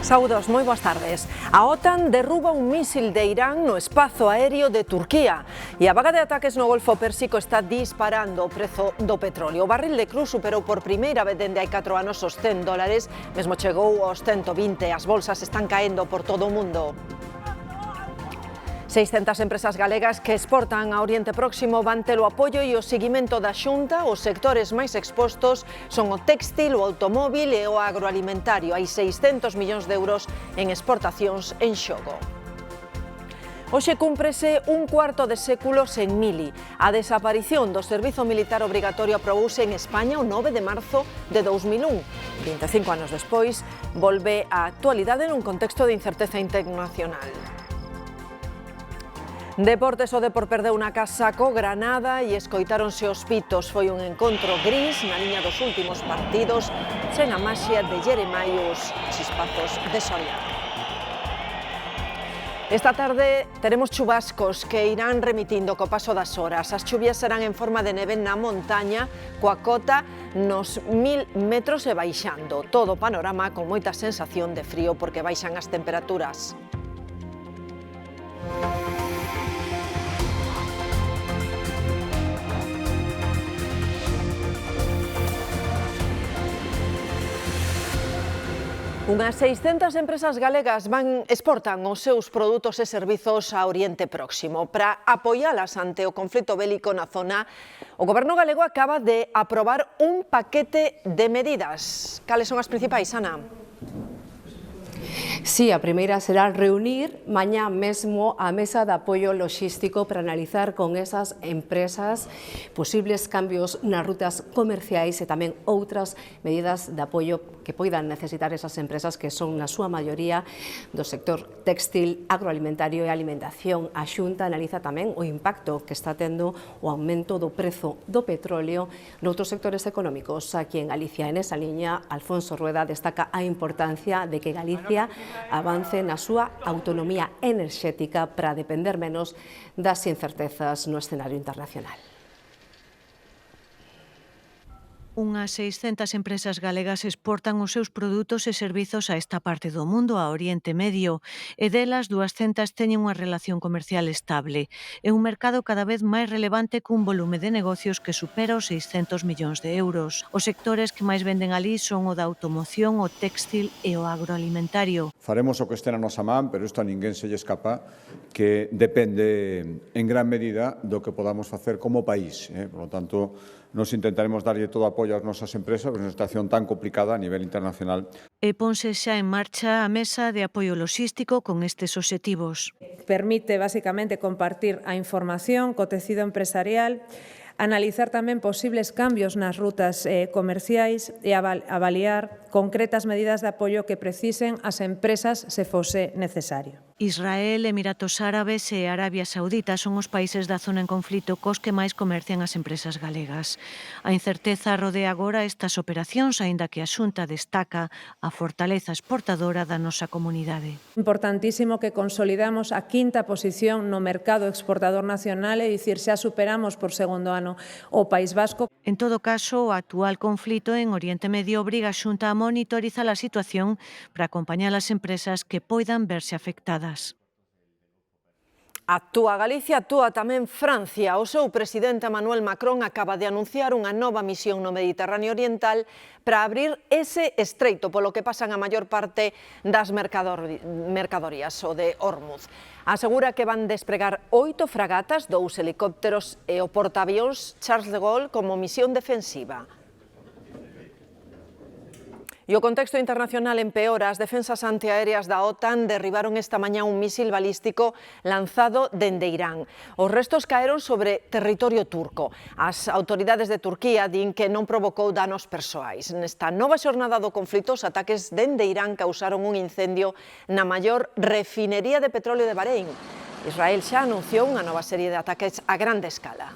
Saúdos, moi boas tardes. A OTAN derruba un mísil de Irán no espazo aéreo de Turquía e a vaga de ataques no Golfo Pérsico está disparando o prezo do petróleo. O barril de cru superou por primeira vez dende hai 4 anos os $100, mesmo chegou aos 120. As bolsas están caendo por todo o mundo. 600 empresas galegas que exportan a Oriente Próximo van ter o apoio e o seguimento da Xunta. Os sectores máis expostos son o téxtil, o automóvil e o agroalimentario. Hai 600 millóns de euros en exportacións en xogo. Hoxe cúmprese un cuarto de século sen mili. A desaparición do servizo militar obrigatorio aprobouse en España o 9 de marzo de 2001. 25 anos despois, volve á actualidade nun contexto de incerteza internacional. Deportes, o Depor perdeu na casa co Granada e escoitáronse os pitos. Foi un encontro gris na liña dos últimos partidos, sen a maxia de Jeremai e os chispazos de Soria. Esta tarde teremos chubascos que irán remitindo co paso das horas. As chuvias serán en forma de neve na montaña, coa cota nos 1000 metros e baixando. Todo o panorama con moita sensación de frío porque baixan as temperaturas. Unhas 600 empresas galegas exportan os seus produtos e servizos a Oriente Próximo. Para apoialas ante o conflito bélico na zona, o Goberno galego acaba de aprobar un paquete de medidas. Cales son as principais, Ana? Sí, a primeira será reunir mañá mesmo a mesa de apoio logístico para analizar con esas empresas posibles cambios nas rutas comerciais e tamén outras medidas de apoio que poidan necesitar esas empresas que son na súa maioría do sector téxtil, agroalimentario e alimentación. A Xunta analiza tamén o impacto que está tendo o aumento do prezo do petróleo noutros sectores económicos. Aquí en Galicia, en esa liña, Alfonso Rueda destaca a importancia de que Galicia avance na súa autonomía enerxética para depender menos das incertezas no escenario internacional. Unhas 600 empresas galegas exportan os seus produtos e servizos a esta parte do mundo, a Oriente Medio, e delas 200 teñen unha relación comercial estable. É un mercado cada vez máis relevante cun volume de negocios que supera os 600 millóns de euros. Os sectores que máis venden alí son o da automoción, o téxtil e o agroalimentario. Faremos o que este na nosa man, pero isto a ninguén se lle escapa, que depende en gran medida do que podamos facer como país. Por lo tanto, nos intentaremos darlle todo o apoio ás nosas empresas en unha situación tan complicada a nivel internacional. E ponse xa en marcha a mesa de apoio logístico con estes obxectivos. Permite, basicamente, compartir a información co tecido empresarial, analizar tamén posibles cambios nas rutas comerciais e avaliar concretas medidas de apoio que precisen as empresas se fose necesario. Israel, Emiratos Árabes e Arabia Saudita son os países da zona en conflito cos que máis comercian as empresas galegas. A incerteza rodea agora estas operacións, aínda que a Xunta destaca a fortaleza exportadora da nosa comunidade. Importantísimo que consolidamos a quinta posición no mercado exportador nacional, é dicir, xa superamos por segundo ano o País Vasco. En todo caso, o actual conflito en Oriente Medio obriga a Xunta a monitorizar a situación para acompañar as empresas que poidan verse afectadas. Actúa Galicia, actúa tamén Francia. O seu presidente Emmanuel Macron acaba de anunciar unha nova misión no Mediterráneo Oriental para abrir ese estreito polo que pasan a maior parte das mercadorías, o de Hormuz. Asegura que van despregar 8 fragatas, 2 helicópteros e o portaavións Charles de Gaulle como misión defensiva. E o contexto internacional empeora. As defensas antiaéreas da OTAN derribaron esta mañá un mísil balístico lanzado dende Irán. Os restos caeron sobre territorio turco. As autoridades de Turquía din que non provocou danos persoais. Nesta nova xornada do conflito, os ataques dende Irán causaron un incendio na maior refinería de petróleo de Bahrein. Israel xa anunciou unha nova serie de ataques a grande escala.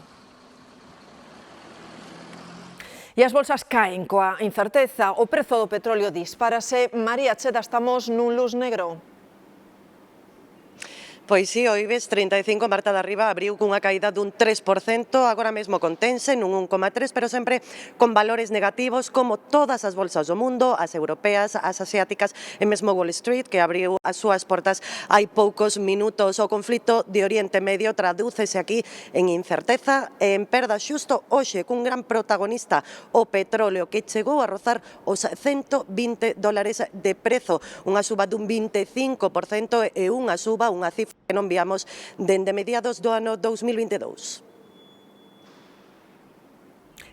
E as bolsas caen coa incerteza, o prezo do petróleo dispárase. María Cheda, estamos nun luz negro. Pois sí, o IBEX 35, Marta de Arriba, abriu cunha caída dun 3%, agora mesmo contense nun 1,3%, pero sempre con valores negativos, como todas as bolsas do mundo, as europeas, as asiáticas, e mesmo Wall Street, que abriu as súas portas hai poucos minutos. O conflito de Oriente Medio tradúcese aquí en incerteza e en perda xusto hoxe, cun gran protagonista, o petróleo, que chegou a rozar os $120 de prezo, unha suba dun 25% e unha cifra que non viamos dende mediados do ano 2022.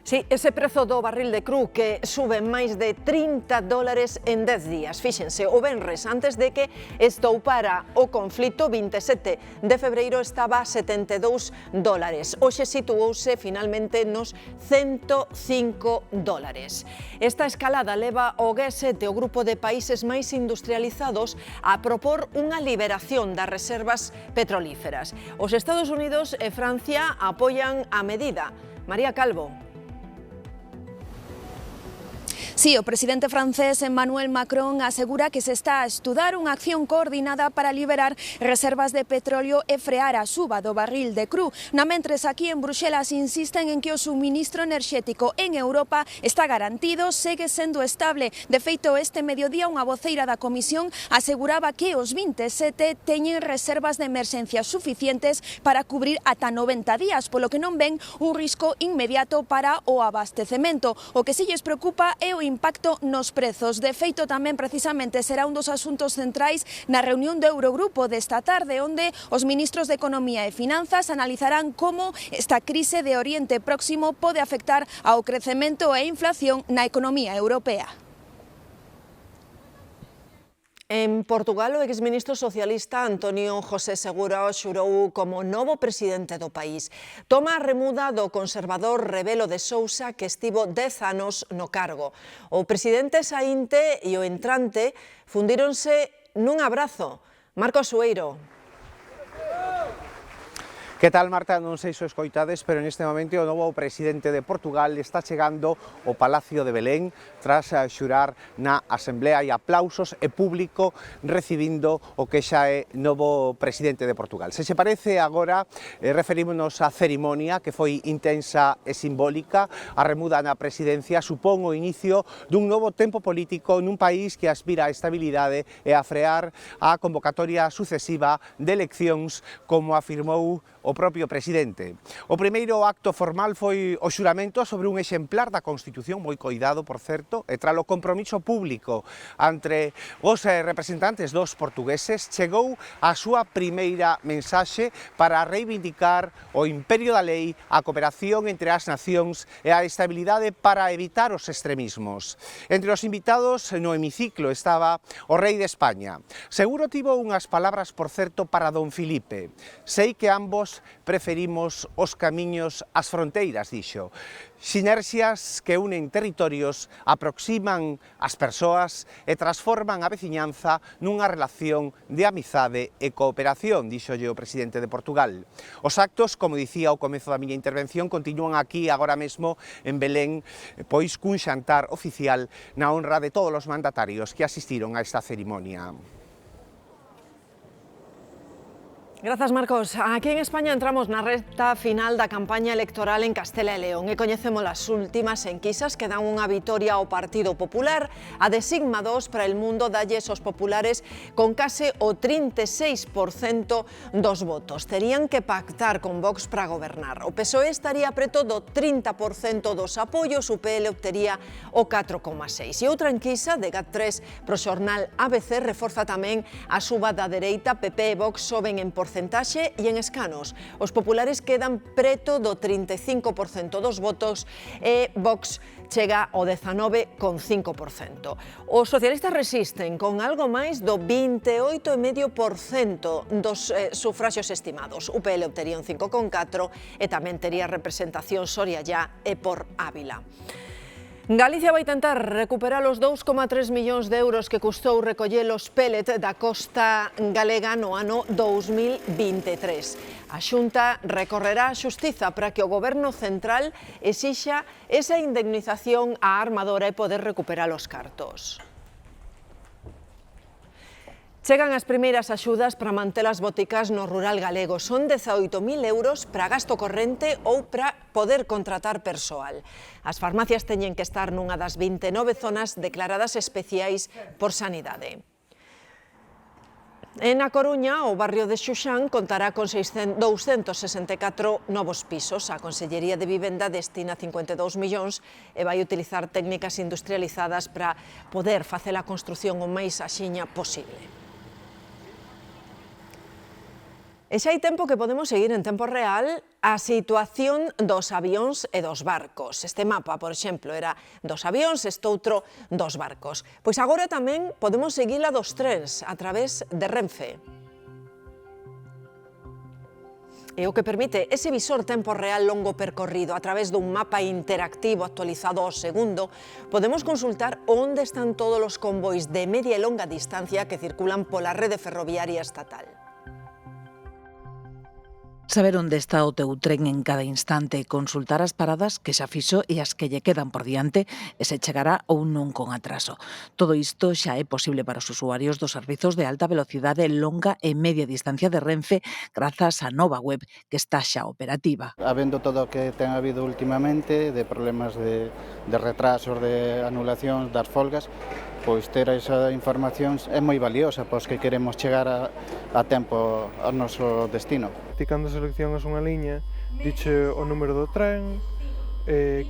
Sí, ese prezo do barril de cru que sube máis de $30 en 10 días. Fíxense, o venres, antes de que estoupara o conflito, 27 de febreiro estaba a $72. Hoxe situouse finalmente nos $105. Esta escalada leva o G7, o grupo de países máis industrializados, a propor unha liberación das reservas petrolíferas. Os Estados Unidos e Francia apoian a medida. María Calvo. Sí, o presidente francés Emmanuel Macron asegura que se está a estudar unha acción coordinada para liberar reservas de petróleo e frear a suba do barril de cru. Namentres, aquí en Bruxelas insisten en que o suministro enerxético en Europa está garantido, segue sendo estable. De feito, este mediodía unha voceira da Comisión aseguraba que os 27 teñen reservas de emerxencia suficientes para cubrir ata 90 días, polo que non ven un risco inmediato para o abastecemento. O que si lles preocupa é o impacto nos prezos. De feito, tamén precisamente será un dos asuntos centrais na reunión do Eurogrupo desta tarde, onde os ministros de Economía e Finanzas analizarán como esta crise de Oriente Próximo pode afectar ao crecemento e inflación na economía europea. En Portugal, o exministro socialista Antonio José Seguro xurou como novo presidente do país. Toma a remuda do conservador Rebelo de Sousa, que estivo 10 anos no cargo. O presidente saínte e o entrante fundíronse nun abrazo. Marcos Sueiro. Que tal, Marta? Non sei se o escoitades, pero neste momento o novo presidente de Portugal está chegando ao Palacio de Belén tras xurar na Asamblea e aplausos e público recibindo o que xa é novo presidente de Portugal. Se parece agora, referímonos á cerimonia que foi intensa e simbólica. A remuda na presidencia supón o inicio dun novo tempo político nun país que aspira a estabilidade e a frear a convocatoria sucesiva de eleccións, como afirmou o propio presidente. O primeiro acto formal foi o xuramento sobre un exemplar da Constitución, moi coidado, por certo, e tras o compromiso público entre os representantes dos portugueses, chegou a súa primeira mensaxe para reivindicar o imperio da lei, a cooperación entre as nacións e a estabilidade para evitar os extremismos. Entre os invitados no hemiciclo estaba o rei de España. Seguro tivo unhas palabras, por certo, para don Filipe. Sei que ambos preferimos os camiños ás fronteiras, dixo. Sinerxias que unen territorios, aproximan as persoas e transforman a veciñanza nunha relación de amizade e cooperación, dixolle o presidente de Portugal. Os actos, como dicía ao comezo da miña intervención, continúan aquí agora mesmo en Belén, pois cun xantar oficial na honra de todos os mandatarios que asistiron a esta cerimonia. Grazas, Marcos. Aquí en España entramos na recta final da campaña electoral en Castela e León e coñecemos as últimas enquisas que dan unha vitoria ao Partido Popular. A de Sigma 2 para el mundo dalles os populares con case o 36% dos votos. Terían que pactar con Vox para gobernar. O PSOE estaría preto do 30% dos apoios, o PL obtería o 4,6%. E outra enquisa de GAT3 pro xornal ABC reforza tamén a suba da dereita. PP e Vox soben en porcentaxe e en escanos. Os populares quedan preto do 35% dos votos e Vox chega ao 19,5%. Os socialistas resisten con algo máis do 28,5% dos sufraxios estimados. O PL obtería un 5,4% e tamén tería representación Soria Allá e por Ávila. Galicia vai tentar recuperar os 2,3 millóns de euros que custou recoller os pellet da costa galega no ano 2023. A Xunta recorrerá a xustiza para que o Goberno central exixa esa indemnización á armadora e poder recuperar os cartos. Chegan as primeiras axudas para manter as boticas no rural galego. Son 18.000 euros para gasto corrente ou para poder contratar persoal. As farmacias teñen que estar nunha das 29 zonas declaradas especiais por Sanidade. En A Coruña, o barrio de Xuxán contará con 264 novos pisos. A Consellería de Vivenda destina 52 millóns e vai utilizar técnicas industrializadas para poder facer a construción o máis axiña posible. E xa hai tempo que podemos seguir en tempo real a situación dos avións e dos barcos. Este mapa, por exemplo, era dos avións, este outro dos barcos. Pois agora tamén podemos seguila dos trens a través de Renfe. E o que permite ese visor tempo real longo percorrido a través dun mapa interactivo actualizado ao segundo, podemos consultar onde están todos os convois de media e longa distancia que circulan pola rede ferroviaria estatal. Saber onde está o teu tren en cada instante, consultar as paradas que xa fixo e as que lle quedan por diante e se chegará ou non con atraso. Todo isto xa é posible para os usuarios dos servizos de alta velocidade, longa e media distancia de Renfe grazas á nova web que está xa operativa. Habendo todo o que ten habido últimamente, de problemas de retrasos, de anulacións das folgas, pois ter esa información é moi valiosa, pois que queremos chegar a tempo ao noso destino. Ti cando seleccionas unha liña, diche o número do tren,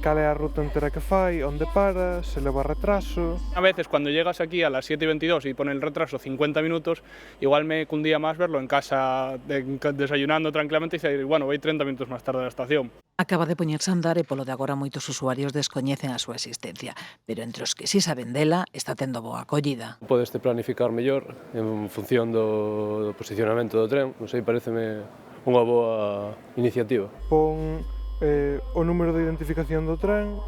cal é a ruta entera que fai, onde para, se leva retraso. A veces cuando llegas aquí a las 7:22 y pone el retraso 50 minutos, igual me cundía más verlo en casa desayunando tranquilamente y decir, bueno, voy 30 minutos más tarde a la estación. Acaba de poñerse a andar e polo de agora moitos usuarios descoñecen a súa existencia, pero entre os que sí saben dela está tendo boa acollida. Podeste planificar mellor en función do posicionamento do tren, non sei, pareceme unha boa iniciativa. Pon o número de identificación do tren,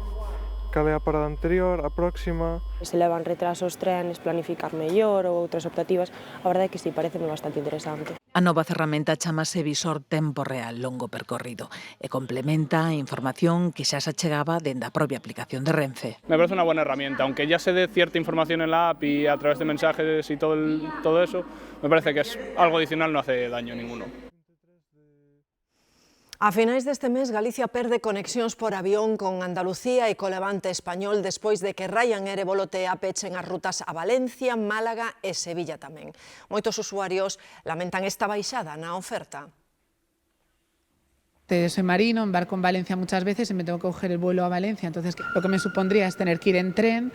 cal é a parada anterior, a próxima. Se levan retrasos trenes, planificar mellor ou outras optativas, a verdade é que sí, pareceme bastante interesante. A nova ferramenta chamase Visor Tempo Real Longo Percorrido e complementa a información que xa se achegaba dende a propia aplicación de Renfe. Me parece una buena herramienta, aunque ya se dé cierta información en la app y a través de mensajes y todo eso, me parece que es algo adicional, no hace daño ninguno. A finais deste mes, Galicia perde conexións por avión con Andalucía e co Levante español despois de que Ryanair e Volotea pechen as rutas a Valencia, Málaga e Sevilla tamén. Moitos usuarios lamentan esta baixada na oferta. Soy marino, embarco en Valencia muchas veces y me tengo que coger el vuelo a Valencia, entonces lo que me supondría es tener que ir en tren,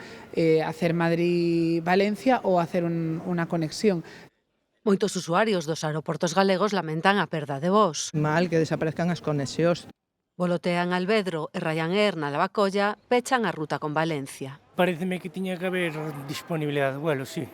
hacer Madrid-Valencia o hacer una conexión. Moitos usuarios dos aeroportos galegos lamentan a perda de voos. Mal que desaparezcan as conexións. Volotea en Alvedro e Ryanair na Lavacolla pechan a ruta con Valencia. Pareceme que tiña que haber disponibilidade de vuelos, sí.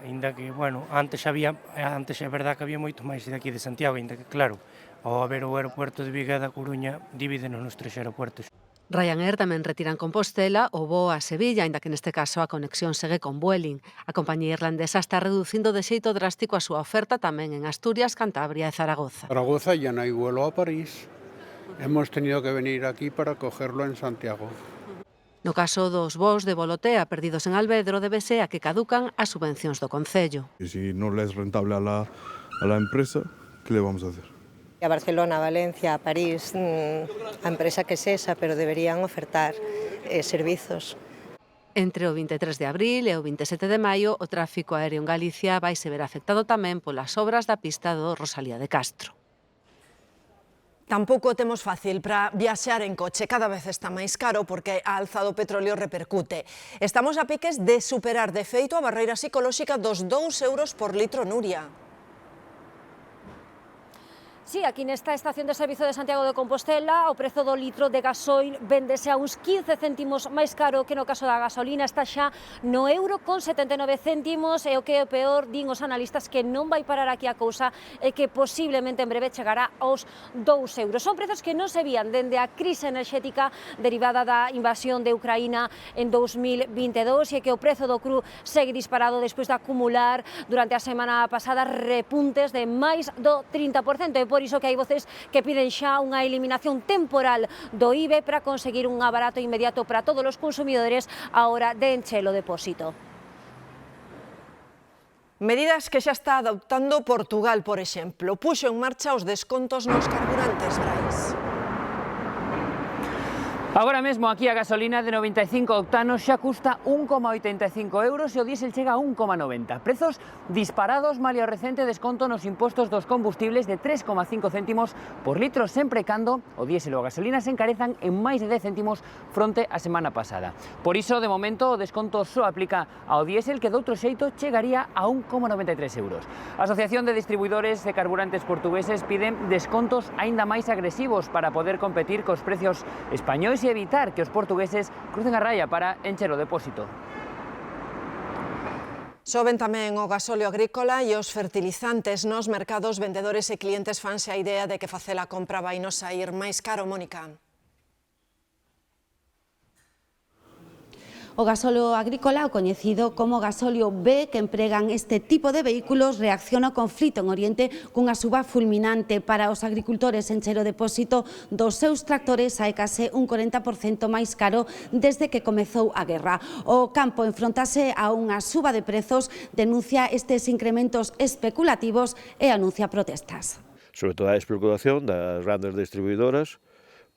Ainda que, bueno, antes é verdad que había moito máis de aquí de Santiago, ainda que, claro, ao haber o aeropuerto de Viga e da Coruña, divídenos nos tres aeropuertos. Ryanair tamén retiran Compostela o voo a Sevilla, aínda que neste caso a conexión segue con Vueling. A compañía irlandesa está reducindo de xeito drástico a súa oferta tamén en Asturias, Cantabria e Zaragoza. Zaragoza ya no hay vuelo a París. Hemos tenido que venir aquí para cogerlo en Santiago. No caso dos voos de Volotea perdidos en Alvedro débese a que caducan as subvencións do Concello. E se non é rentable a la empresa, que le vamos a hacer? A Barcelona, a Valencia, a París, a empresa que es esa, pero deberían ofertar servizos. Entre o 23 de abril e o 27 de maio, o tráfico aéreo en Galicia vai se ver afectado tamén polas obras da pista do Rosalía de Castro. Tampouco temos fácil para viaxar en coche, cada vez está máis caro porque a alza do petróleo repercute. Estamos a piques de superar de feito a barreira psicolóxica dos 2 euros por litro, Nuria. Sí, aquí nesta estación de servizo de Santiago de Compostela o prezo do litro de gasoil véndese a uns 15 céntimos máis caro que no caso da gasolina, está xa no euro con 79 céntimos e o que é o peor, din os analistas, que non vai parar aquí a cousa e que posiblemente en breve chegará aos 2 euros. Son prezos que non se vían dende a crise enerxética derivada da invasión de Ucraína en 2022 e que o prezo do cru segue disparado despois de acumular durante a semana pasada repuntes de máis do 30%. E por iso que hai voces que piden xa unha eliminación temporal do IBE para conseguir un abarato inmediato para todos os consumidores a hora de encher o depósito. Medidas que xa está adoptando Portugal, por exemplo. Puxo en marcha os descontos nos carburantes, Brais. Agora mesmo aquí a gasolina de 95 octanos xa custa 1,85 euros e o diésel chega a 1,90. Prezos disparados malia o recente desconto nos impostos dos combustibles de 3,5 céntimos por litro, sempre cando o diésel ou a gasolina se encarezan en máis de 10 céntimos fronte á semana pasada. Por iso, de momento, o desconto só aplica ao diésel, que de outro xeito chegaría a 1,93 euros. A Asociación de Distribuidores de Carburantes Portugueses piden descontos aínda máis agresivos para poder competir cos precios españois e evitar que os portugueses crucen a raya para encher o depósito. Soben tamén o gasóleo agrícola e os fertilizantes nos mercados. Vendedores e clientes fanse a idea de que facer a compra vai nos sair máis caro, Mónica. O gasóleo agrícola, o coñecido como gasóleo B, que empregan este tipo de vehículos, reacciona ao conflito en Oriente cunha suba fulminante. Para os agricultores encher o depósito dos seus tractores hai case un 40% máis caro desde que comezou a guerra. O campo enfrontase a unha suba de prezos, denuncia estes incrementos especulativos e anuncia protestas. Sobre todo a especulación das grandes distribuidoras,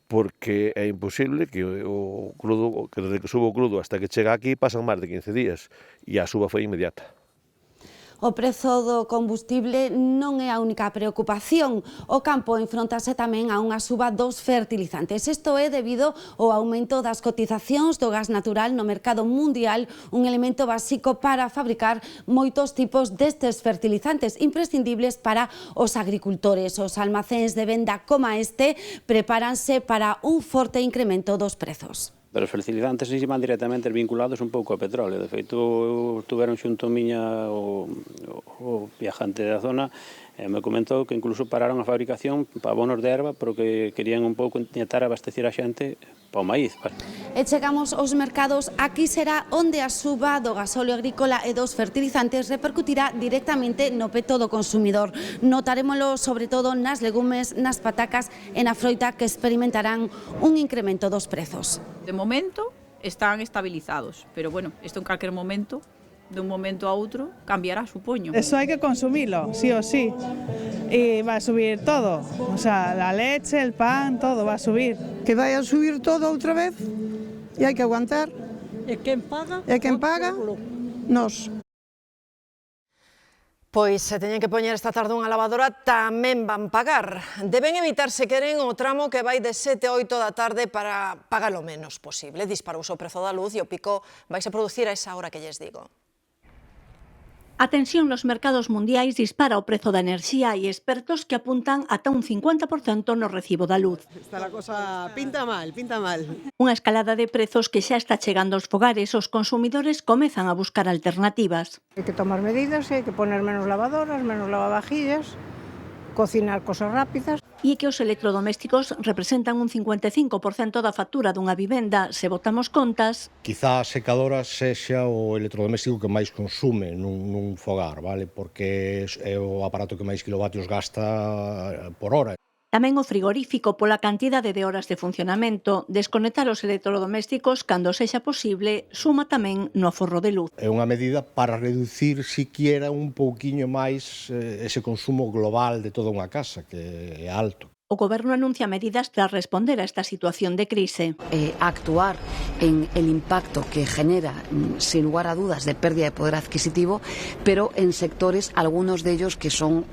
porque é imposible que o crudo, que desde que subo o crudo hasta que chega aquí pasan máis de 15 días e a suba foi inmediata. O prezo do combustible non é a única preocupación. O campo enfrontase tamén a unha suba dos fertilizantes. Isto é debido ao aumento das cotizacións do gas natural no mercado mundial, un elemento básico para fabricar moitos tipos destes fertilizantes imprescindibles para os agricultores. Os almacéns de venda como este prepáranse para un forte incremento dos prezos. Pero os fertilizantes si van directamente vinculados un pouco ao petróleo. De feito, tuveron xunto miña o viajante da zona e me comentou que incluso pararon a fabricación para abonos de erva porque querían un pouco intentar abastecer a xente para o maíz. E chegamos aos mercados. Aquí será onde a suba do gasóleo agrícola e dos fertilizantes repercutirá directamente no peto do consumidor. Notarémolo sobre todo nas legumes, nas patacas e na froita, que experimentarán un incremento dos prezos. De momento están estabilizados, pero bueno, isto en calquer momento, de un momento a outro, cambiará, supoño. Eso hai que consumilo, sí o sí, y va a subir todo, o sea, la leche, el pan, todo va a subir. Que vai a subir todo outra vez e hai que aguantar. E quen paga? E quen paga? Nós. Pois se teñen que poñer esta tarde unha lavadora tamén van pagar. Deben evitar, se queren, o tramo que vai de 7 a 8 da tarde para pagar o menos posible. Disparouse o prezo da luz e o pico vaise producir a esa hora que lles digo. A tensión nos mercados mundiais dispara o prezo da enerxía e expertos que apuntan ata un 50% no recibo da luz. Está la cosa pinta mal, pinta mal. Unha escalada de prezos que xa está chegando aos fogares. Os consumidores comezan a buscar alternativas. Hai que tomar medidas, hai que poner menos lavadoras, menos lavavajillas, cocinar cosas rápidas. E que os electrodomésticos representan un 55% da factura dunha vivenda. Se botamos contas... Quizá a secadora sexa o electrodoméstico que máis consume nun fogar, vale? Porque é o aparato que máis kilovatios gasta por hora. Tamén o frigorífico pola cantidade de horas de funcionamento. Desconectar os electrodomésticos cando sexa posible suma tamén no aforro de luz. É unha medida para reducir siquiera un pouquiño máis ese consumo global de toda unha casa, que é alto. O Goberno anuncia medidas para responder a esta situación de crise. Actuar en el impacto que genera, sin lugar a dudas, de pérdida de poder adquisitivo, pero en sectores, algunos de ellos que son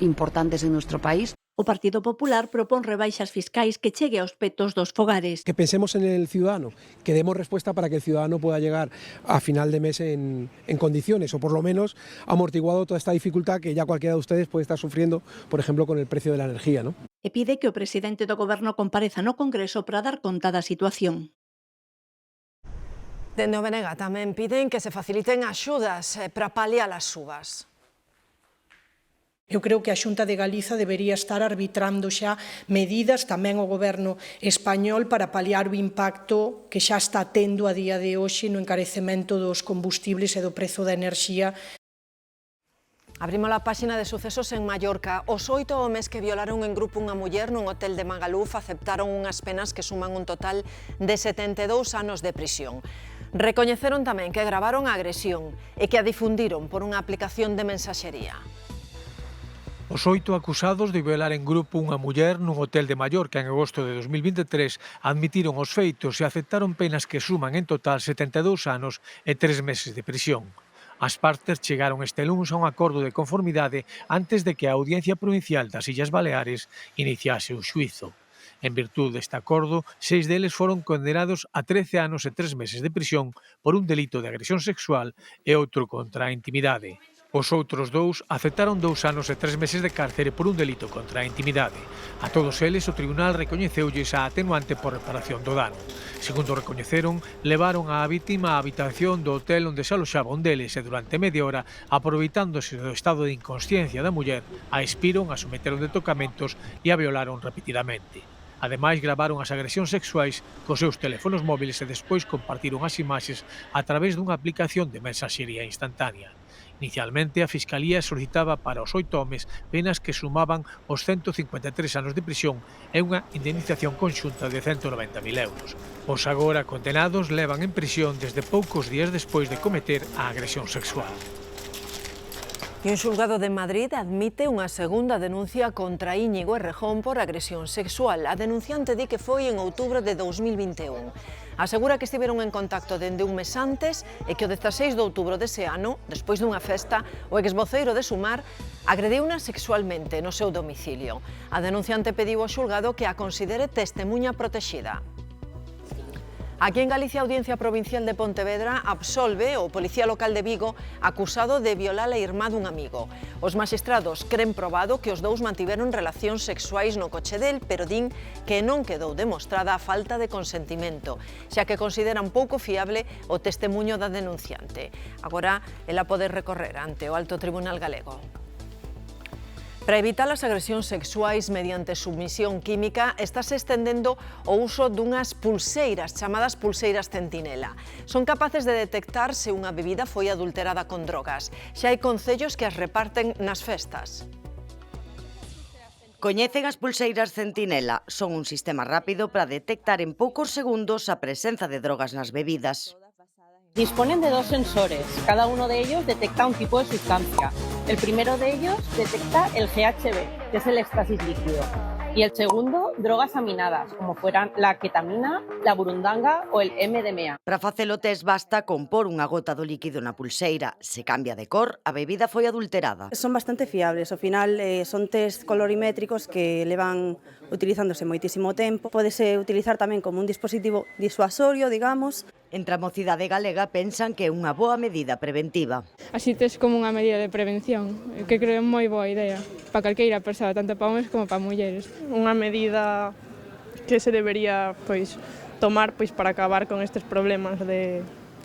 importantes en nuestro país. O Partido Popular propón rebaixas fiscais que chegue aos petos dos fogares. Que pensemos en el ciudadano, que demos respuesta para que el ciudadano pueda llegar a final de mes en condiciones, o por lo menos amortiguado toda esta dificultad que ya cualquiera de ustedes puede estar sufriendo, por ejemplo, con el precio de la energía, ¿no? E pide que o presidente do Goberno compareza no Congreso para dar conta da situación. Dende o BNG tamén piden que se faciliten axudas para paliar as subas. Eu creo que a Xunta de Galiza debería estar arbitrando xa medidas, tamén o Goberno español, para paliar o impacto que xa está tendo a día de hoxe no encarecemento dos combustibles e do prezo da enerxía. Abrimos a páxina de sucesos en Mallorca. Os 8 homes que violaron en grupo unha muller nun hotel de Magaluf aceptaron unhas penas que suman un total de 72 anos de prisión. Recoñeceron tamén que gravaron a agresión e que a difundiron por unha aplicación de mensaxería. Os 8 acusados de violar en grupo unha muller nun hotel de Mallorca en agosto de 2023 admitiron os feitos e aceptaron penas que suman en total 72 anos e 3 meses de prisión. As partes chegaron este luns a un acordo de conformidade antes de que a Audiencia Provincial das Illas Baleares iniciase o xuízo. En virtude deste acordo, 6 deles foron condenados a 13 anos e 3 meses de prisión por un delito de agresión sexual e outro contra a intimidade. Os outros 2 aceptaron 2 anos e 3 meses de cárcere por un delito contra a intimidade. A todos eles o tribunal recoñeceulles a atenuante por reparación do dano. Segundo recoñeceron, levaron a vítima á habitación do hotel onde se aloxaba un deles e durante media hora, aproveitándose do estado de inconsciencia da muller, a espiron, a someteron de tocamentos e a violaron repetidamente. Ademais, gravaron as agresións sexuais cos seus teléfonos móviles e despois compartiron as imaxes a través dunha aplicación de mensaxería instantánea. Inicialmente, a Fiscalía solicitaba para os 8 homes penas que sumaban os 153 anos de prisión e unha indemnización conxunta de 190.000 euros. Os agora condenados levan en prisión desde poucos días despois de cometer a agresión sexual. E un xulgado de Madrid admite unha segunda denuncia contra Íñigo Errejón por agresión sexual. A denunciante di que foi en outubro de 2021. Asegura que estiveron en contacto dende un mes antes e que o 16 de outubro dese ano, despois dunha festa, o exvoceiro de Sumar agrediuna sexualmente no seu domicilio. A denunciante pediu ao xulgado que a considere testemuña protexida. Aquí en Galicia, a Audiencia Provincial de Pontevedra absolve o policía local de Vigo acusado de violar a irmá dun amigo. Os magistrados cren probado que os dous mantiveron relacións sexuais no coche del, pero din que non quedou demostrada a falta de consentimento, xa que consideran pouco fiable o testemuño da denunciante. Agora, ela pode recorrer ante o Alto Tribunal Galego. Para evitar as agresións sexuais mediante submisión química, estáse estendendo o uso dunhas pulseiras, chamadas pulseiras centinela. Son capaces de detectar se unha bebida foi adulterada con drogas. Xa hai concellos que as reparten nas festas. Coñecen as pulseiras centinela. Son un sistema rápido para detectar en poucos segundos a presenza de drogas nas bebidas. Disponen de 2 sensores, cada uno de ellos detecta un tipo de sustancia. El primero de ellos detecta el GHB, que es el éxtasis líquido, y el segundo, drogas aminadas, como fueran la ketamina, la burundanga o el MDMA. Para facer o test basta con pôr unha gota do líquido na pulseira. Se cambia de cor, a bebida foi adulterada. Son bastante fiables, ao final son test colorimétricos que levan utilizándose moitísimo tempo. Pódese utilizar tamén como un dispositivo disuasorio, digamos. Entre a mocidade galega pensan que é unha boa medida preventiva. Así tes como unha medida de prevención, que creo é moi boa idea para calqueira persoa, tanto para homes como para mulleres. Unha medida que se debería tomar para acabar con estes problemas de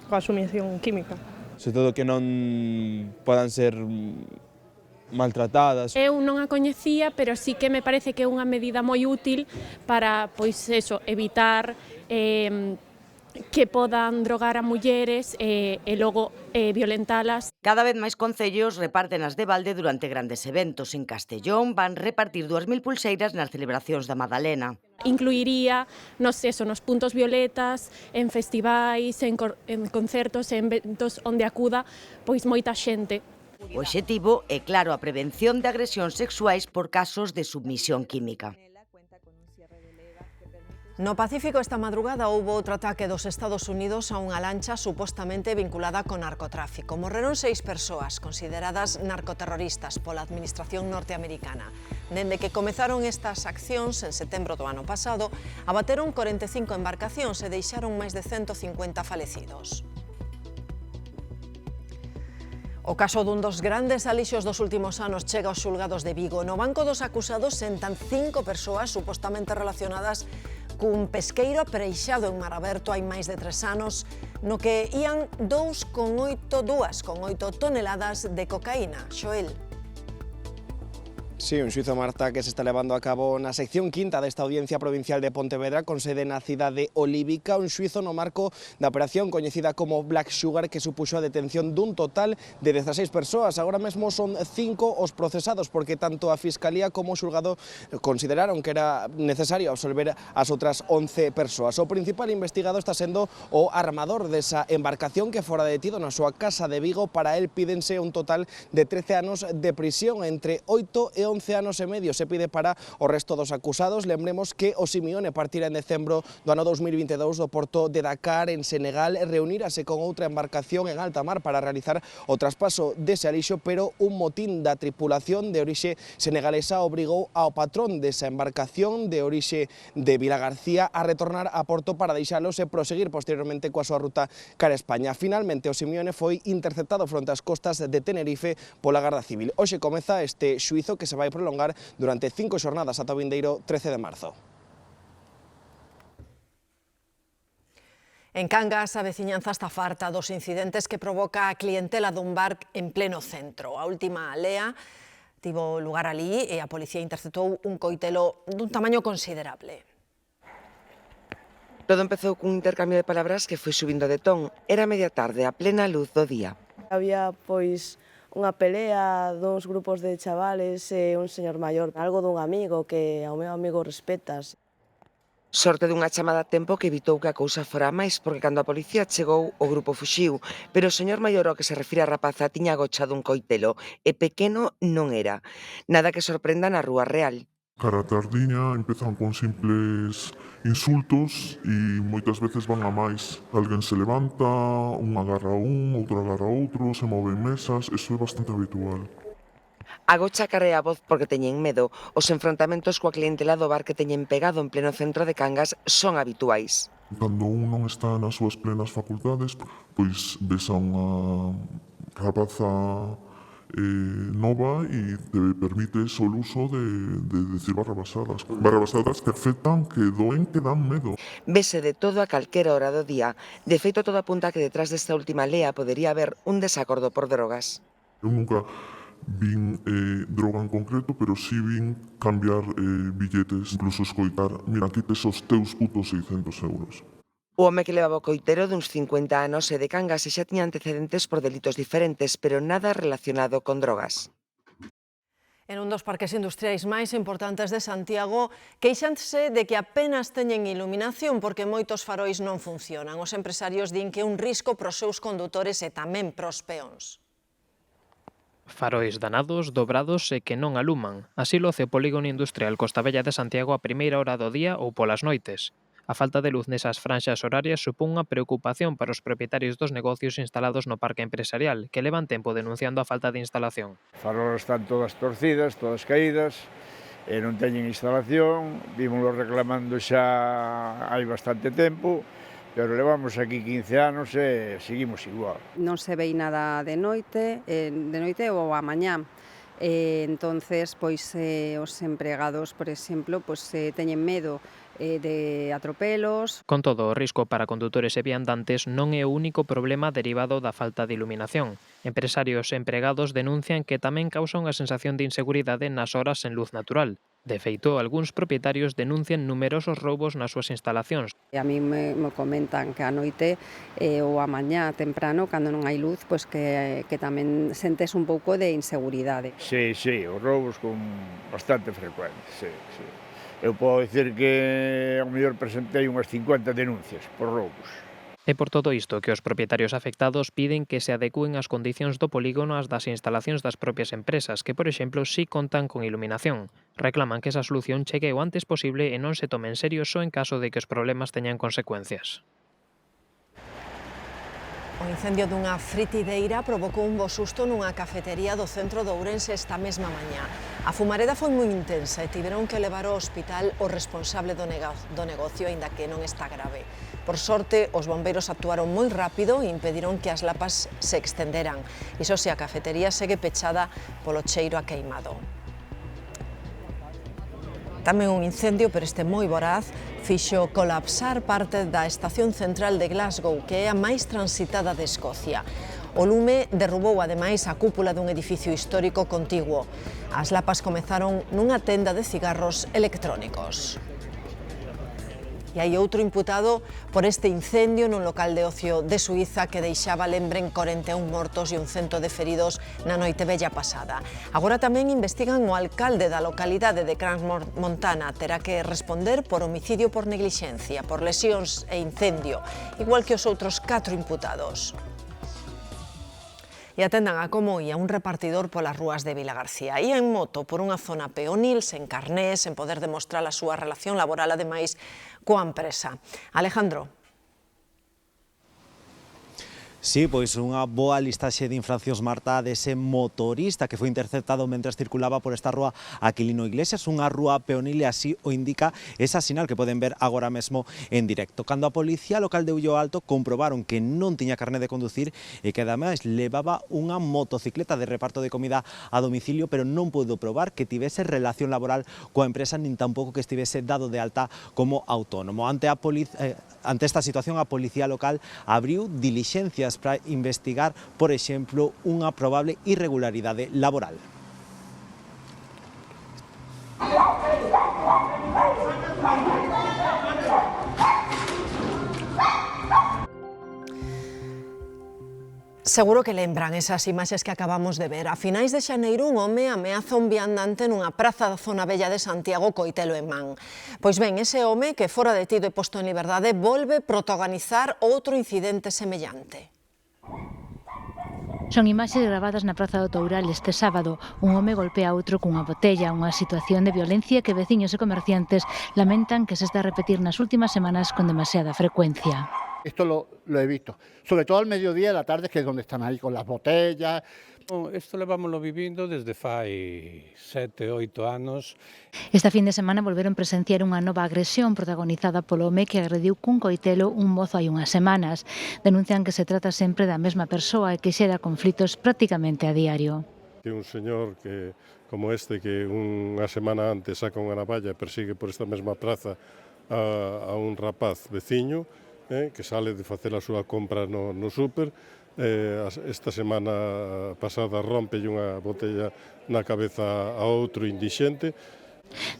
coa sumición química. Sobre todo que non podan ser maltratadas. Eu non a coñecía, pero sí que me parece que é unha medida moi útil para evitar que podan drogar a mulleres e logo violentalas. Cada vez máis concellos reparten as de balde durante grandes eventos. En Castellón van repartir 2.000 pulseiras nas celebracións da Madalena. Incluiría nos puntos violetas, en festivais, en concertos, en eventos onde acuda moita xente. O obxectivo é, claro, a prevención de agresións sexuais por casos de submisión química. No Pacífico esta madrugada houbo outro ataque dos Estados Unidos a unha lancha supostamente vinculada co narcotráfico. Morreron 6 persoas consideradas narcoterroristas pola administración norteamericana. Dende que comezaron estas accións en setembro do ano pasado, abateron 45 embarcacións e deixaron máis de 150 falecidos. O caso dun dos grandes alixos dos últimos anos chega aos xulgados de Vigo. No banco dos acusados sentan 5 persoas supostamente relacionadas cun pesqueiro apreixado en mar aberto hai máis de 3 anos, no que ían 2,8 toneladas de cocaína. Xoel. Sí, un xuizo, Marta, que se está levando a cabo na sección quinta desta Audiencia Provincial de Pontevedra con sede na cidade olívica, un xuizo no marco da operación coñecida como Black Sugar que supuxo a detención dun total de 16 persoas. Agora mesmo son 5 os procesados porque tanto a Fiscalía como o xulgado consideraron que era necesario absolver as outras 11 persoas. O principal investigado está sendo o armador desa embarcación que fora detido na súa casa de Vigo. Para él pídense un total de 13 anos de prisión, entre 8 e 11 anos e medio se pide para o resto dos acusados. Lembremos que o Simeone partira en decembro do ano 2022 do porto de Dakar en Senegal, reunírase con outra embarcación en alta mar para realizar o traspaso dese alixo, pero un motín da tripulación de orixe senegalesa obrigou ao patrón desa embarcación de orixe de Vilagarcía a retornar a porto para deixalos e proseguir posteriormente coa súa ruta cara a España. Finalmente o Simeone foi interceptado fronte ás costas de Tenerife pola Garda Civil. Hoxe comeza este xuizo que se vai prolongar durante 5 xornadas ata o vindeiro 13 de marzo. En Cangas, a veciñanza está farta dos incidentes que provoca a clientela dun bar en pleno centro. A última lea tivo lugar ali e a policía interceptou un coitelo dun tamaño considerable. Todo empezou cun intercambio de palabras que foi subindo de ton. Era media tarde, a plena luz do día. Había, pois, unha pelea dos grupos de chavales e un señor maior, algo dun amigo que ao meu amigo respetas. Sorte dunha chamada a tempo que evitou que a cousa fora máis, porque cando a policía chegou o grupo fuxiu, pero o señor maior ao que se refire a rapaza tiña agochado un coitelo, e pequeno non era. Nada que sorprenda na Rúa Real. Cara tardiña empezan con simples insultos e moitas veces van a máis. Alguén se levanta, un agarra a un, outro agarra a outro, se moven mesas, eso é bastante habitual. Agocha carrea a voz porque teñen medo. Os enfrontamentos coa clientela do bar que teñen pegado en pleno centro de Cangas son habituais. Cando un non está nas súas plenas facultades, pois ves a unha rapaza nova e te permite só o uso de decir barrabasadas. Barrabasadas que afectan, que doen, que dan medo. Vese de todo a calquera hora do día. De feito, todo apunta que detrás desta última lea podería haber un desacordo por drogas. Eu nunca vin droga en concreto, pero sí vin cambiar billetes, incluso escoitar, mira, aquí tes os teus putos 600 euros. O home que levaba o coitero duns 50 anos e de Cangas e xa tiña antecedentes por delitos diferentes, pero nada relacionado con drogas. En un dos parques industriais máis importantes de Santiago, queixanse de que apenas teñen iluminación porque moitos farois non funcionan. Os empresarios din que é un risco pros seus condutores e tamén pros peóns. Farois danados, dobrados e que non aluman. Así loce o polígono industrial Costa Bella de Santiago a primeira hora do día ou polas noites. A falta de luz nesas franxas horarias supón unha preocupación para os propietarios dos negocios instalados no parque empresarial, que levan tempo denunciando a falta de instalación. Farolas están todas torcidas, todas caídas, e non teñen instalación, vímoslo reclamando xa hai bastante tempo, pero levamos aquí 15 anos e seguimos igual. Non se vei nada de noite ou a mañá. Entonces, pois os empregados, por exemplo, pois teñen medo de atropelos. Con todo, o risco para condutores e viandantes non é o único problema derivado da falta de iluminación. Empresarios e empregados denuncian que tamén causa unha sensación de inseguridade nas horas sen luz natural. De feito, algúns propietarios denuncian numerosos roubos nas súas instalacións. A mí me comentan que a noite ou a mañá temprano, cando non hai luz, pois que tamén sentes un pouco de inseguridade. Sí, os roubos con bastante frecuentes, sí. Eu podo dicir que ao mellor presentei unhas 50 denuncias por roubos. É por todo isto que os propietarios afectados piden que se adecúen as condicións do polígono ás das instalacións das propias empresas, que, por exemplo, si contan con iluminación. Reclaman que esa solución chegue o antes posible e non se tome en serio só en caso de que os problemas teñan consecuencias. O incendio dunha fritideira provocou un bo susto nunha cafetería do centro de Ourense esta mesma mañá. A fumareda foi moi intensa e tiveron que levar ao hospital o responsable do negocio, aínda que non está grave. Por sorte, os bombeiros actuaron moi rápido e impediron que as lapas se extenderan. Iso se a cafetería segue pechada polo cheiro a queimado. Tamén un incendio, pero este moi voraz, fixo colapsar parte da estación central de Glasgow, que é a máis transitada de Escocia. O lume derrubou ademais a cúpula dun edificio histórico contiguo. As lapas comezaron nunha tenda de cigarros electrónicos. E hai outro imputado por este incendio nun local de ocio de Suiza que deixaba, lembren, 41 mortos e 100 de feridos na noite vella pasada. Agora tamén investigan o alcalde da localidade de Crans Montana. Terá que responder por homicidio por neglixencia, por lesións e incendio, igual que os outros 4 imputados. E atendan a como ía un repartidor polas rúas de Vilagarcía. Ía en moto por unha zona peonil, sen carnés, sen poder demostrar a súa relación laboral, ademais, coa empresa. Alejandro. Sí, pois unha boa listaxe de infraccións, Marta, dese motorista que foi interceptado mentres circulaba por esta rúa Aquilino Iglesias, unha rúa peonil, e así o indica esa sinal que poden ver agora mesmo en directo. Cando a Policía Local de Ullo Alto comprobaron que non tiña carné de conducir e que ademais levaba unha motocicleta de reparto de comida a domicilio, pero non pudo probar que tivese relación laboral coa empresa, nin tampouco que estivese dado de alta como autónomo. Ante esta situación, a Policía Local abriu dilixencias para investigar, por exemplo, unha probable irregularidade laboral. Seguro que lembran esas imaxes que acabamos de ver. A finais de xaneiro, un home ameaza un viandante nunha praza da zona vella de Santiago coitelo en man. Pois ben, ese home, que fora detido e posto en liberdade, volve protagonizar outro incidente semellante. Son imaxes gravadas na Praza do Toural este sábado. Un home golpea a outro cunha botella, unha situación de violencia que veciños e comerciantes lamentan que se está a repetir nas últimas semanas con demasiada frecuencia. Esto lo he visto, sobre todo al mediodía y a la tarde, que es donde están ahí con las botellas. Isto levámoslo vivindo desde fai 7, 8 anos. Esta fin de semana volveron presenciar unha nova agresión protagonizada polo home que agrediu cun coitelo un mozo hai unhas semanas. Denuncian que se trata sempre da mesma persoa e que xera conflitos prácticamente a diario. Un señor que, como este, que unha semana antes saca unha navalla e persigue por esta mesma praza a un rapaz veciño, que sale de facer a súa compra no súper. Esta semana pasada rómpelle unha botella na cabeza a outro indixente.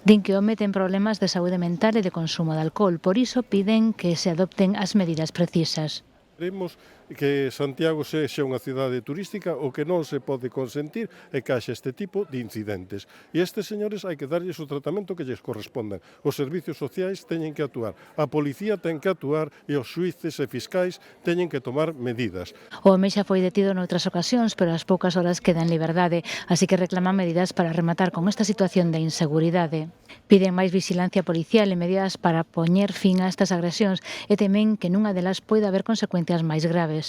Din que o home ten problemas de saúde mental e de consumo de alcohol, por iso piden que se adopten as medidas precisas. Queremos que Santiago sexa unha cidade turística, o que non se pode consentir é que haxa este tipo de incidentes. E estes señores hai que darlles o tratamento que lles correspondan. Os servicios sociais teñen que actuar, a policía ten que actuar e os xuíces e fiscais teñen que tomar medidas. O home xa foi detido noutras ocasións, pero ás poucas horas queda en liberdade, así que reclaman medidas para rematar con esta situación de inseguridade. Piden máis vixilancia policial e medidas para poñer fin a estas agresións e temen que nunha delas poida haber consecuencias máis graves.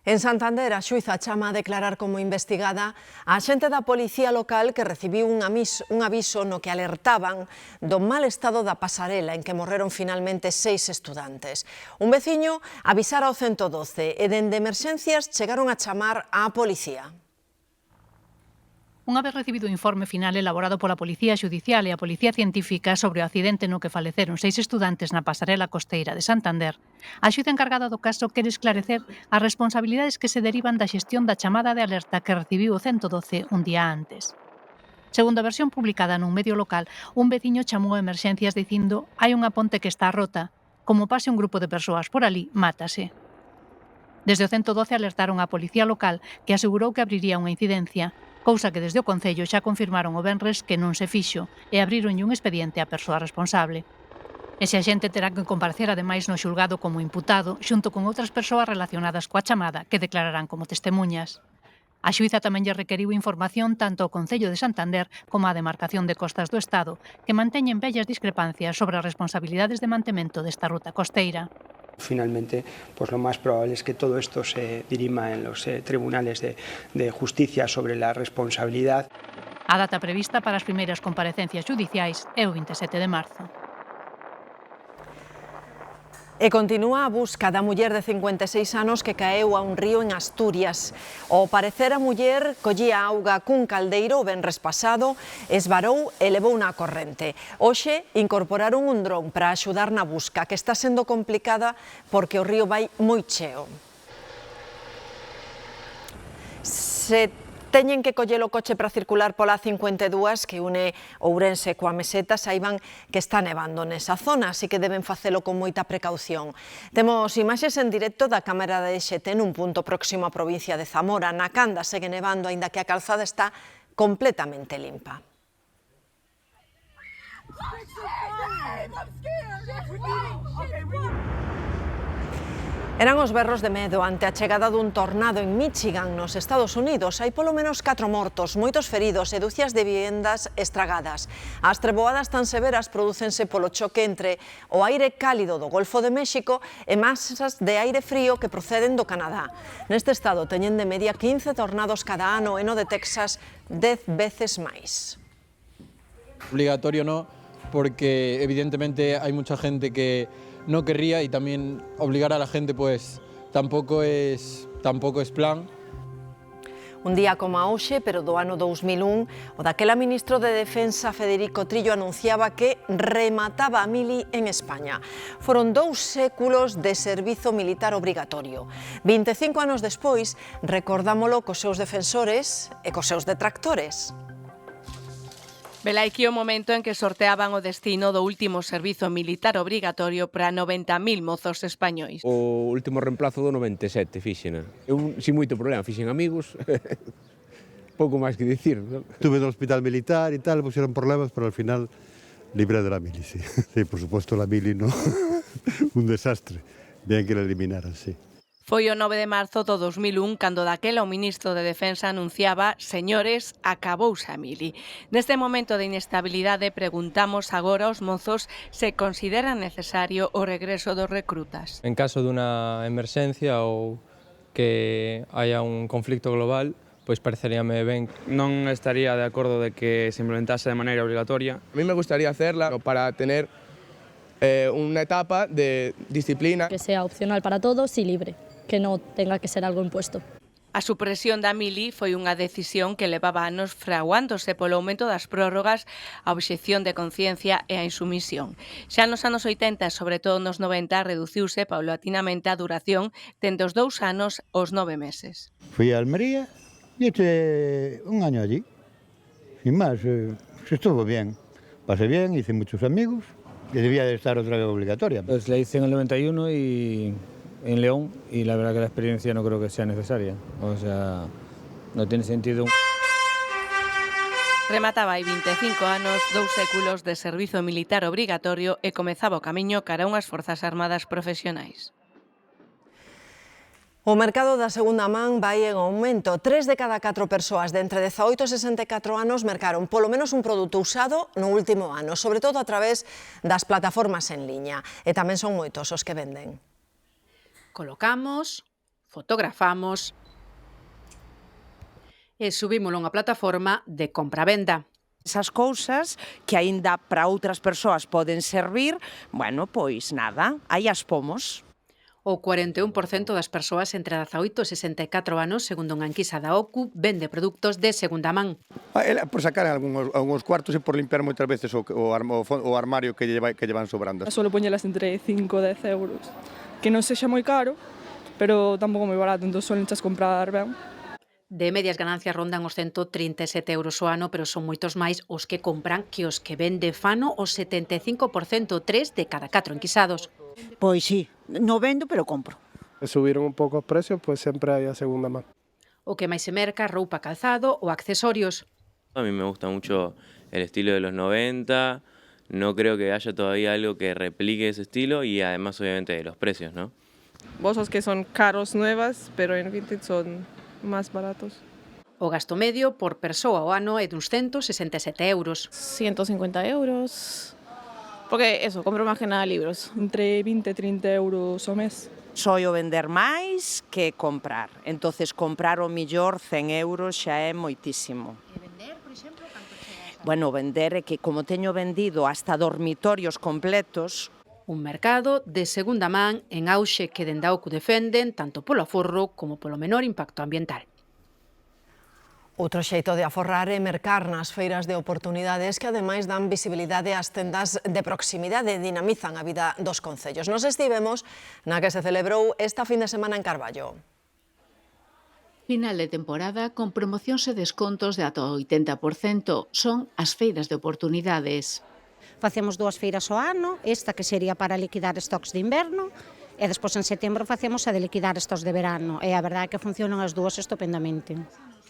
En Santander, a xuíza chama a declarar como investigada a xente da Policía Local que recibiu un aviso no que alertaban do mal estado da pasarela en que morreron finalmente 6 estudantes. Un veciño avisara ao 112 e dende emerxencias chegaron a chamar á policía. Unha vez recibido o informe final elaborado pola Policía Xudicial e a Policía Científica sobre o accidente no que faleceron 6 estudantes na pasarela costeira de Santander, a xuíza encargada do caso quere esclarecer as responsabilidades que se derivan da xestión da chamada de alerta que recibiu o 112 un día antes. Segundo a versión publicada nun medio local, un veciño chamou a emerxencias dicindo «hai unha ponte que está rota, como pase un grupo de persoas por ali, mátase». Desde o 112 alertaron á Policía Local, que asegurou que abriría unha incidencia, cousa que desde o Concello xa confirmaron o venres que non se fixo e abrironlle un expediente á persoa responsable. Ese axente terá que comparecer ademais no xulgado como imputado xunto con outras persoas relacionadas coa chamada que declararán como testemuñas. A xuíza tamén lle requeriu información tanto ao Concello de Santander como á Demarcación de Costas do Estado, que manteñen vellas discrepancias sobre as responsabilidades de mantemento desta ruta costeira. Finalmente, pues lo más probable es que todo esto se dirima en los tribunales de justicia sobre la responsabilidad. A data prevista para as primeiras comparecencias judiciais é o 27 de marzo. E continúa a busca da muller de 56 anos que caeu a un río en Asturias. Ao parecer, a muller collía auga cun caldeiro o venres pasado, esvarou e levou na corrente. Hoxe incorporaron un dron para axudar na busca, que está sendo complicada porque o río vai moi cheo. Se teñen que coller o coche para circular pola 52 que une Ourense coa Meseta, saiban que está nevando nesa zona, así que deben facelo con moita precaución. Temos imaxes en directo da cámara de EXT nun punto próximo á provincia de Zamora. Na Canda segue nevando, aínda que a calzada está completamente limpa. Eran os berros de medo ante a chegada dun tornado en Michigan, nos Estados Unidos. Hai polo menos 4 mortos, moitos feridos e dúcias de vivendas estragadas. As treboadas tan severas prodúcense polo choque entre o aire cálido do Golfo de México e masas de aire frío que proceden do Canadá. Neste estado teñen de media 15 tornados cada ano e no de Texas 10 veces máis. Obligatorio no, porque evidentemente hay mucha gente que no querría y también obligar a la gente pues tampoco es plan. Un día como a hoxe, pero do ano 2001, o daquela ministro de Defensa Federico Trillo anunciaba que remataba a mili en España. Foron 2 séculos de servizo militar obrigatorio. 25 anos despois, recordámolo cos seus defensores e cos seus detractores. Velai que o momento en que sorteaban o destino do último servizo militar obrigatorio para 90.000 mozos españois. O último reemplazo do 97, fíxena. Eu, sin moito problema, fixen amigos, pouco máis que dicir. ¿No? Estuve no hospital militar e tal, pusieron problemas, pero al final libré de la mili, sí. Sí, por supuesto, la mili, ¿no? Un desastre. Bien que la eliminaran, sí. Foi o 9 de marzo do 2001 cando daquela o ministro de Defensa anunciaba «Señores, acabouse a mili». Neste momento de inestabilidade preguntamos agora aos mozos se consideran necesario o regreso dos recrutas. En caso dunha emerxencia ou que haya un conflicto global, pois pareceríame ben. Non estaría de acordo de que se implementase de maneira obligatoria. A mí me gustaría hacerla para tener una etapa de disciplina. Que sea opcional para todos y libre, que no tenga que ser algo impuesto. A supresión da mili foi unha decisión que levaba anos fraguándose polo aumento das prórrogas, a obxección de conciencia e a insumisión. Xa nos anos 80 e sobre todo nos 90 reduciuse paulatinamente a duración dende os 2 anos aos 9 meses. Fui a Almería e eché un año allí. Sin más, estuvo bien. Pasé bien, hice muchos amigos. Que debía de estar otra vez obligatoria. Pues la hice en el 91 y en León y la verdad que la experiencia no creo que sea necesaria. O sea, no tiene sentido. Remataba hai 25 anos, 2 séculos de servizo militar obrigatorio e comezaba o camiño cara a unhas forzas armadas profesionais. O mercado da segunda man vai en aumento. 3 de cada 4 persoas de entre 18 e 64 anos mercaron polo menos un produto usado no último ano, sobre todo a través das plataformas en liña. E tamén son moitos os que venden. Colocamos, fotografamos e subímolo a unha plataforma de compra-venda. Esas cousas que aínda para outras persoas poden servir, bueno, pois nada, aí as pomos. O 41% das persoas entre 18 e 64 anos, segundo unha enquisa da OCU, vende produtos de segunda man. Por sacar algúns cuartos e por limpiar moitas veces o armario que lle van sobrando. Solo poñelas entre 5 e 10 euros. Que non sexa moi caro, pero tampouco moi barato, entón solen chas comprar ben. De medias ganancias rondan os 137 euros o ano, pero son moitos máis os que compran que os que vende Fano o 75%, 3 de cada 4 enquisados. Pois sí, non vendo, pero compro. Subiron un pouco os precios, pois sempre hai a segunda man. O que máis se merca, roupa, calzado ou accesorios. A mí me gusta mucho el estilo de los 90, no creo que haya todavía algo que replique ese estilo y además obviamente de los precios, ¿no? Bolsas que son caros nuevas, pero en vintage son más baratos. O gasto medio por persoa ao ano é duns 167 euros. 150 euros... Porque eso, compro máis que nada libros, entre 20 e 30 euros ao mes. Soio vender máis que comprar, entonces comprar o millor 100 euros xa é moitísimo. E vender, por exemplo, canto chegas? Bueno, vender é que como teño vendido hasta dormitorios completos. Un mercado de segunda man en auxe que dende a OCU defenden tanto polo aforro como polo menor impacto ambiental. Outro xeito de aforrar é mercar nas feiras de oportunidades que ademais dan visibilidade ás tendas de proximidade e dinamizan a vida dos concellos. Nos estivemos na que se celebrou esta fin de semana en Carballo. Final de temporada con promocións e descontos de ata o 80%. Son as feiras de oportunidades. Facemos 2 feiras ao ano, esta que sería para liquidar stocks de inverno, e despois en setembro facemos a de liquidar stocks de verano, e a verdade é que funcionan as dúas estupendamente.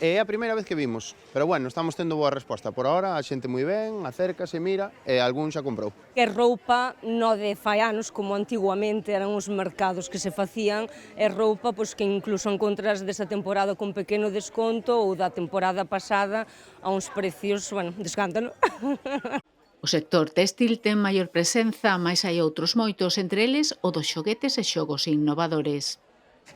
É a primeira vez que vimos, pero bueno, estamos tendo boa resposta. Por ahora, a xente moi ben, acércase, mira, e algún xa comprou. Que roupa non de fai anos, como antiguamente eran os mercados que se facían, e roupa pois, que incluso encontras desa temporada con pequeno desconto ou da temporada pasada a uns precios, bueno, de escándalo. O sector téxtil ten maior presenza, mais hai outros moitos, entre eles o dos xoguetes e xogos innovadores.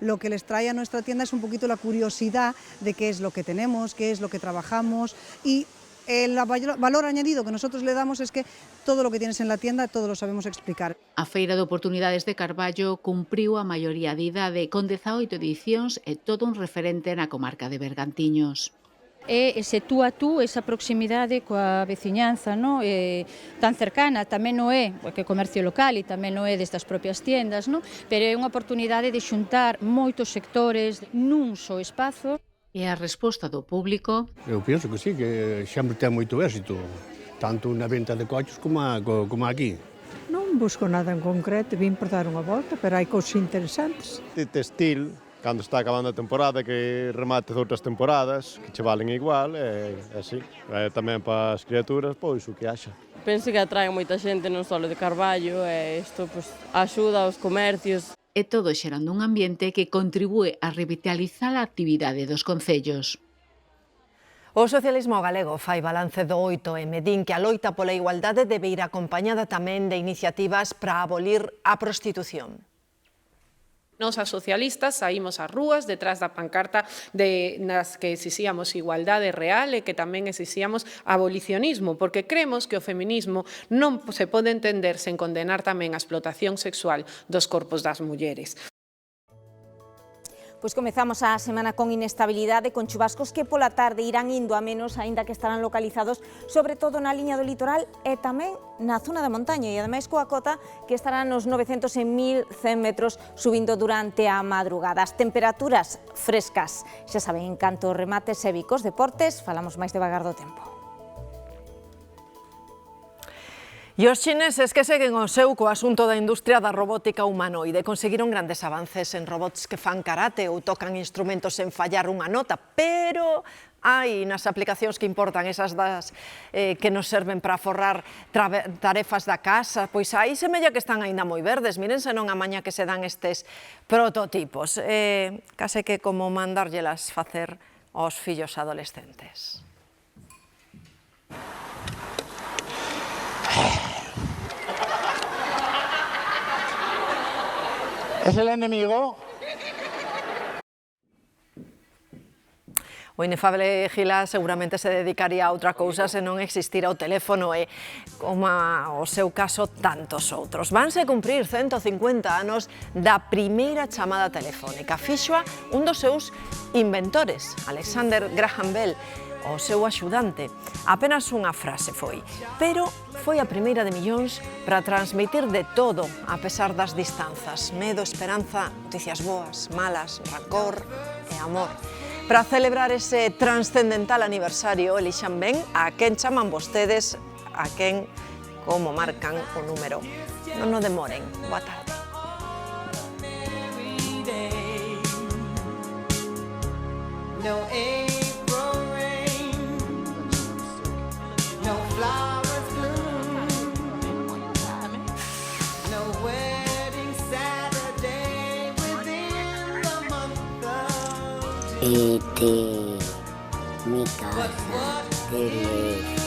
Lo que les trae a nuestra tienda es un poquito la curiosidad de qué es lo que tenemos, qué es lo que trabajamos y el valor añadido que nosotros le damos es que todo lo que tienes en la tienda todo lo sabemos explicar. A Feira de Oportunidades de Carballo cumpriu a maioría de idade con 18 edicións e todo un referente na comarca de Bergantiños. É ese tú a tú, esa proximidade coa veciñanza, no? Tan cercana, tamén non é, porque é comercio local e tamén non é destas propias tiendas, no? Pero é unha oportunidade de xuntar moitos sectores nun só espazo. E a resposta do público? Eu penso que sí, que sempre ten moito éxito, tanto na venta de coches como aquí. Non busco nada en concreto, vim por dar unha volta, pero hai cousas interesantes. De textil, cando está acabando a temporada, que remate de outras temporadas, que che valen igual, e así. Tamén para as criaturas, pois, o que haxa. Penso que atrae moita xente non só de Carballo, e isto pois, axuda aos comercios. E todo xerando un ambiente que contribúe a revitalizar a actividade dos concellos. O socialismo galego fai balance do 8M, din que a loita pola igualdade debe ir acompañada tamén de iniciativas para abolir a prostitución. Nos as socialistas saímos ás rúas detrás da pancarta nas que exixíamos igualdade real e que tamén exixíamos abolicionismo, porque cremos que o feminismo non se pode entender sen condenar tamén a explotación sexual dos corpos das mulleres. Pois comezamos a semana con inestabilidade, con chubascos que pola tarde irán indo a menos, aínda que estarán localizados sobre todo na liña do litoral e tamén na zona da montaña e ademais coa cota que estará nos 900 e 1100 metros subindo durante a madrugada. As temperaturas frescas, xa saben, en canto remates e bicos deportes, falamos máis devagar do tempo. E os chineses que seguen o seu co asunto da industria da robótica humanoide conseguiron grandes avances en robots que fan karate ou tocan instrumentos sen fallar unha nota, pero hai nas aplicacións que importan, esas das que nos serven para aforrar tarefas da casa, pois aí semella que están aínda moi verdes, miren senón a maña que se dan estes prototipos, case que como mandárllelas facer aos fillos adolescentes. ¿Es el enemigo? O inefable Gila seguramente se dedicaría a outra cousa se non existira o teléfono e, como o seu caso, tantos outros. Vanse cumprir 150 anos da primeira chamada telefónica. Fíxoa un dos seus inventores, Alexander Graham Bell, o seu axudante. Apenas unha frase foi, pero foi a primeira de millóns para transmitir de todo, a pesar das distanzas. Medo, esperanza, noticias boas, malas, rancor e amor. Para celebrar ese transcendental aniversario, elixan ben a quen chaman vostedes, a quen como marcan o número. Non o demoren. Boa tarde. Mi casa, teléfono.